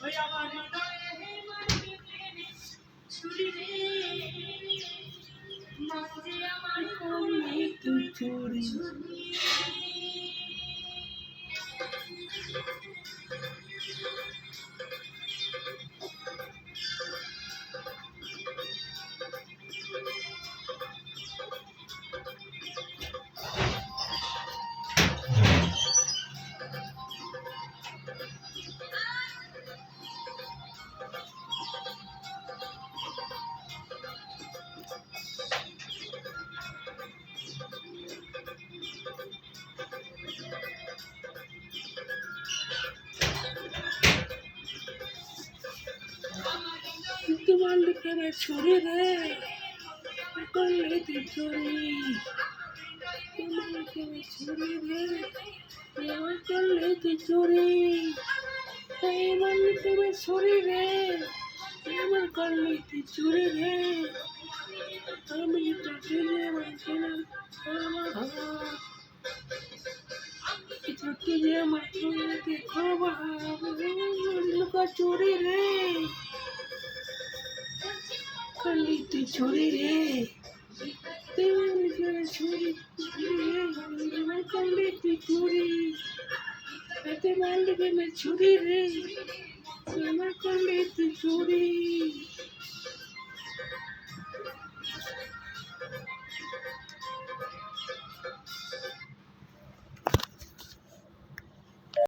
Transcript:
ওই আমার হৃদয়ে মারবি ছুরি রে, মাঝে আমার করলি তুই চুরি। তোমার লিখে ছুরি রে, করলি তুই চুরি। তোমার লিখে ছুরি রে, আমার করলি তুই চুরি। আমার লিখে ছুরি রে, আমার করলি তুই চুরি রে। আমি তোকে মানছিলাম তোকে যে মাত্র দেখো লুকা চুরি রে, করলি তুই চুরি রে। ছুরি আমার করলি তুই চুরি। তোমার লিখে ছুরি রে, আমার করলি তুই চুরি।